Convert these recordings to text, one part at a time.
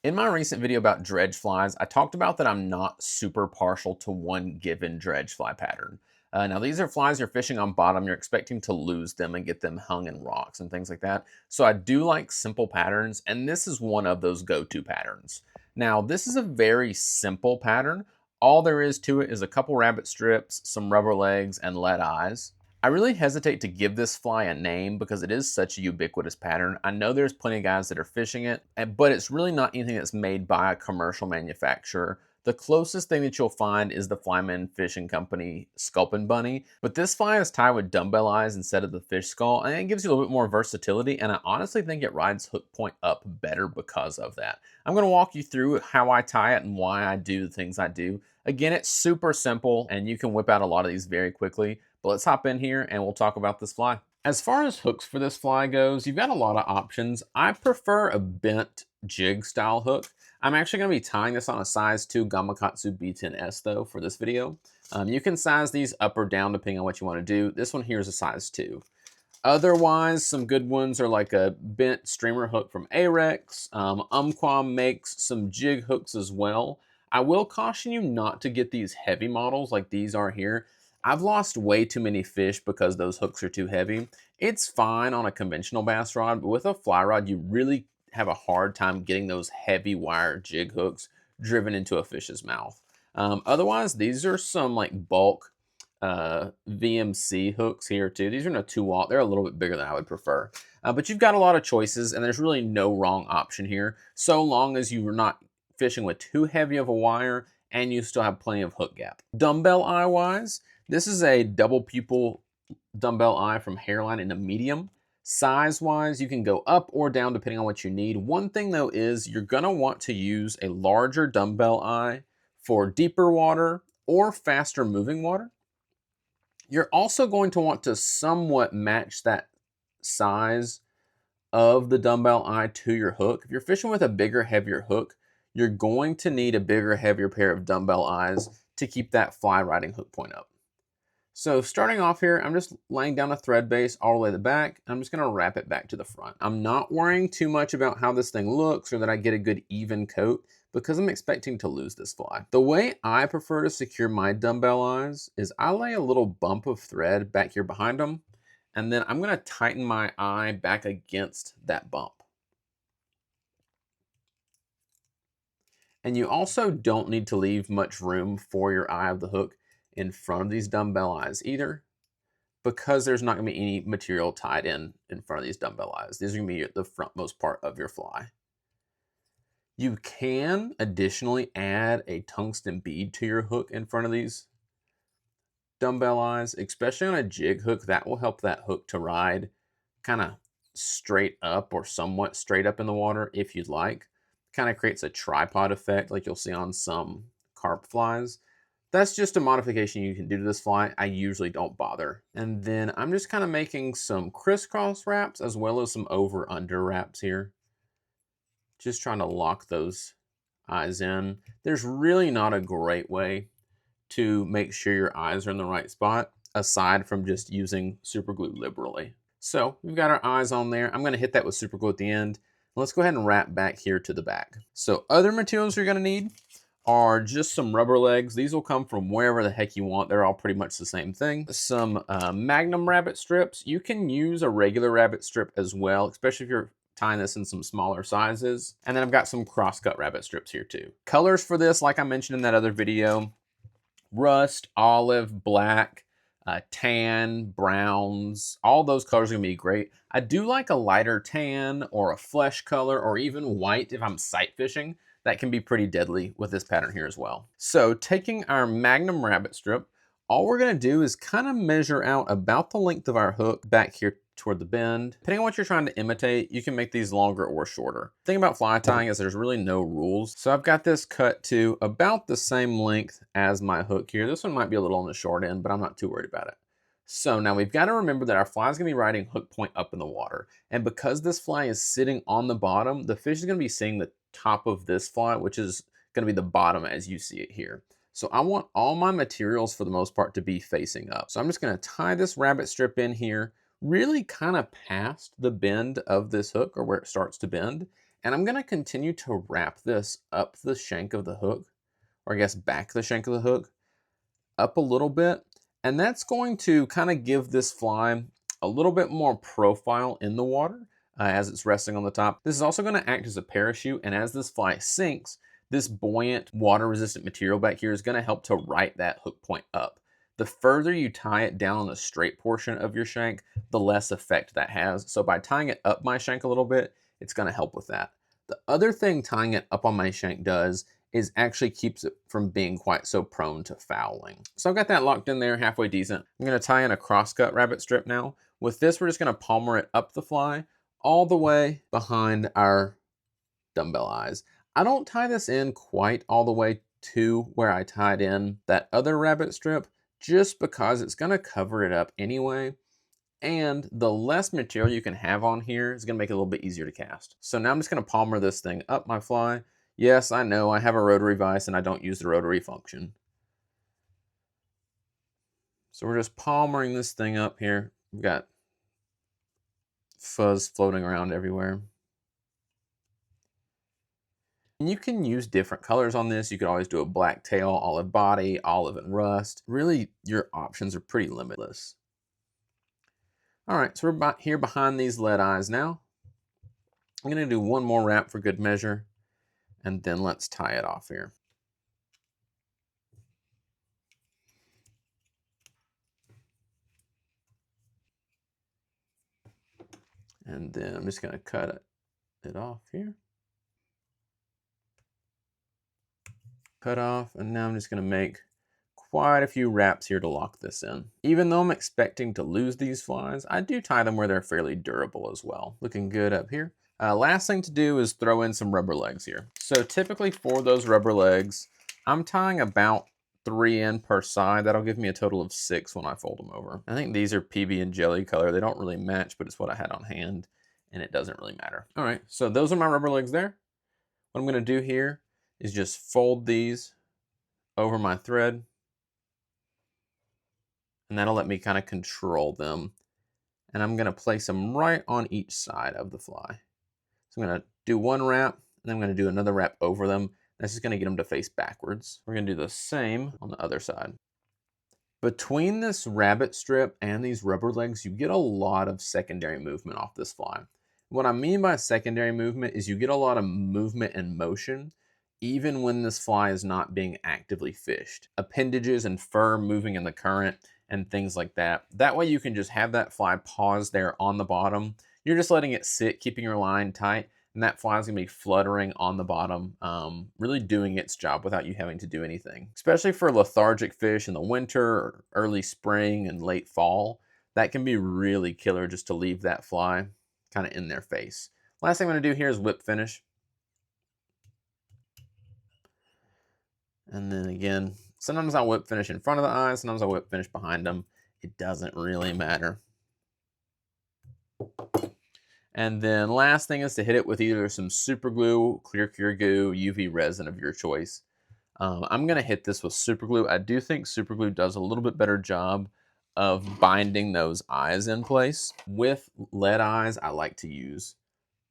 In my recent video about dredge flies, I talked about that I'm not super partial to one given dredge fly pattern. Now, these are flies you're fishing on bottom, you're expecting to lose them and get them hung in rocks and things like that. So I do like simple patterns, and this is one of those go-to patterns. Now, this is a very simple pattern. All there is to it is a couple rabbit strips, some rubber legs, and lead eyes. I really hesitate to give this fly a name because it is such a ubiquitous pattern. I know there's plenty of guys that are fishing it, but it's really not anything that's made by a commercial manufacturer. The closest thing that you'll find is the Flyman Fishing Company Sculpin Bunny, but this fly is tied with dumbbell eyes instead of the fish skull, and it gives you a little bit more versatility, and I honestly think it rides hook point up better because of that. I'm going to walk you through how I tie it and why I do the things I do. Again, it's super simple, and you can whip out a lot of these very quickly. But let's hop in here and we'll talk about this fly. As far as hooks for this fly goes, you've got a lot of options. I prefer a bent jig style hook. I'm actually going to be tying this on a size 2 Gamakatsu B10s though for this video. You can size these up or down depending on what you want to do. This one here is a size 2. Otherwise, some good ones are like a bent streamer hook from Ahrex. Umpqua makes some jig hooks as well. I will caution you not to get these heavy models like these are here. I've lost way too many fish because those hooks are too heavy. It's fine on a conventional bass rod, but with a fly rod, you really have a hard time getting those heavy wire jig hooks driven into a fish's mouth. Otherwise, these are some like bulk VMC hooks here too. These are no 2-aught. They're a little bit bigger than I would prefer. But you've got a lot of choices, and there's really no wrong option here, so long as you're not fishing with too heavy of a wire and you still have plenty of hook gap. Dumbbell eye-wise, this is a double pupil dumbbell eye from Hareline in a medium. Size-wise, you can go up or down depending on what you need. One thing though is you're gonna want to use a larger dumbbell eye for deeper water or faster moving water. You're also going to want to somewhat match that size of the dumbbell eye to your hook. If you're fishing with a bigger, heavier hook, you're going to need a bigger, heavier pair of dumbbell eyes to keep that fly riding hook point up. So starting off here, I'm just laying down a thread base all the way to the back. I'm just gonna wrap it back to the front. I'm not worrying too much about how this thing looks or that I get a good even coat because I'm expecting to lose this fly. The way I prefer to secure my dumbbell eyes is I lay a little bump of thread back here behind them, and then I'm gonna tighten my eye back against that bump. And you also don't need to leave much room for your eye of the hook in front of these dumbbell eyes either, because there's not going to be any material tied in front of these dumbbell eyes. These are going to be the frontmost part of your fly. You can additionally add a tungsten bead to your hook in front of these dumbbell eyes, especially on a jig hook. That will help that hook to ride kind of straight up or somewhat straight up in the water if you'd like. Kind of creates a tripod effect like you'll see on some carp flies. That's just a modification you can do to this fly. I usually don't bother. And then I'm just kind of making some crisscross wraps as well as some over-under wraps here. Just trying to lock those eyes in. There's really not a great way to make sure your eyes are in the right spot aside from just using super glue liberally. So we've got our eyes on there. I'm going to hit that with super glue at the end. Let's go ahead and wrap back here to the back. So other materials you're going to need are just some rubber legs. These will come from wherever the heck you want. They're all pretty much the same thing. Some Magnum rabbit strips. You can use a regular rabbit strip as well, especially if you're tying this in some smaller sizes. And then I've got some crosscut rabbit strips here too. Colors for this, like I mentioned in that other video, rust, olive, black, tan, browns, all those colors are gonna be great. I do like a lighter tan or a flesh color or even white if I'm sight fishing. That can be pretty deadly with this pattern here as well. So taking our Magnum rabbit strip, all we're gonna do is kind of measure out about the length of our hook back here toward the bend. Depending on what you're trying to imitate, you can make these longer or shorter. The thing about fly tying is there's really no rules. So I've got this cut to about the same length as my hook here. This one might be a little on the short end, but I'm not too worried about it. So now we've got to remember that our fly is going to be riding hook point up in the water. And because this fly is sitting on the bottom, the fish is going to be seeing the top of this fly, which is going to be the bottom as you see it here. So I want all my materials for the most part to be facing up. So I'm just going to tie this rabbit strip in here, really kind of past the bend of this hook or where it starts to bend. And I'm gonna continue to wrap this up the shank of the hook, or I guess back the shank of the hook, up a little bit. And that's going to kind of give this fly a little bit more profile in the water as it's resting on the top. This is also going to act as a parachute, and as this fly sinks, this buoyant water resistant material back here is going to help to right that hook point up. The further you tie it down on the straight portion of your shank, the less effect that has. So by tying it up my shank a little bit, it's going to help with that. The other thing tying it up on my shank does is actually keeps it from being quite so prone to fouling. So I've got that locked in there halfway decent. I'm gonna tie in a crosscut rabbit strip now. With this, we're just gonna palmer it up the fly all the way behind our dumbbell eyes. I don't tie this in quite all the way to where I tied in that other rabbit strip, just because it's gonna cover it up anyway. And the less material you can have on here is gonna make it a little bit easier to cast. So now I'm just gonna palmer this thing up my fly. Yes, I know I have a rotary vise and I don't use the rotary function. So we're just palmering this thing up here. We've got fuzz floating around everywhere. And you can use different colors on this. You could always do a black tail, olive body, olive and rust. Really, your options are pretty limitless. All right, so we're here behind these lead eyes now. I'm gonna do one more wrap for good measure, and then let's tie it off here. And then I'm just gonna cut it off here. Cut off, and now I'm just gonna make quite a few wraps here to lock this in. Even though I'm expecting to lose these flies, I do tie them where they're fairly durable as well. Looking good up here. Last thing to do is throw in some rubber legs here. So typically for those rubber legs, I'm tying about 3 in per side. That'll give me a total of 6 when I fold them over. I think these are PB and jelly color. They don't really match, but it's what I had on hand, and it doesn't really matter. All right, so those are my rubber legs there. What I'm gonna do here is just fold these over my thread, and that'll let me kind of control them. And I'm gonna place them right on each side of the fly. So I'm gonna do one wrap, and then I'm gonna do another wrap over them. That's just gonna get them to face backwards. We're gonna do the same on the other side. Between this rabbit strip and these rubber legs, you get a lot of secondary movement off this fly. What I mean by secondary movement is you get a lot of movement and motion, even when this fly is not being actively fished. Appendages and fur moving in the current and things like that. That way you can just have that fly pause there on the bottom. You're just letting it sit, keeping your line tight, and that fly is gonna be fluttering on the bottom, really doing its job without you having to do anything. Especially for lethargic fish in the winter, or early spring and late fall, that can be really killer just to leave that fly kind of in their face. Last thing I'm gonna do here is whip finish. And then again, sometimes I'll whip finish in front of the eyes, sometimes I'll whip finish behind them. It doesn't really matter. And then last thing is to hit it with either some super glue, clear cure goo, UV resin of your choice. I'm gonna hit this with super glue. I do think super glue does a little bit better job of binding those eyes in place. With lead eyes, I like to use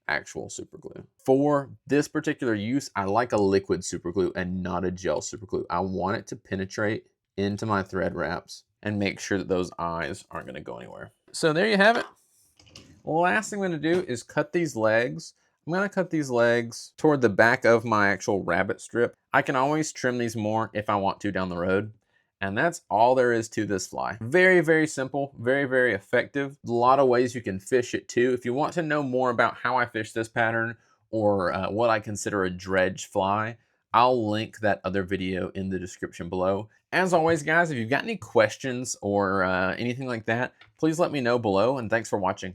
actual super glue. For this particular use, I like a liquid super glue and not a gel super glue. I want it to penetrate into my thread wraps and make sure that those eyes aren't gonna go anywhere. So there you have it. Last thing I'm gonna do is cut these legs. I'm gonna cut these legs toward the back of my actual rabbit strip. I can always trim these more if I want to down the road. And that's all there is to this fly. Very, very simple, very, very effective. A lot of ways you can fish it too. If you want to know more about how I fish this pattern or what I consider a dredge fly, I'll link that other video in the description below. As always, guys, if you've got any questions or anything like that, please let me know below, and thanks for watching.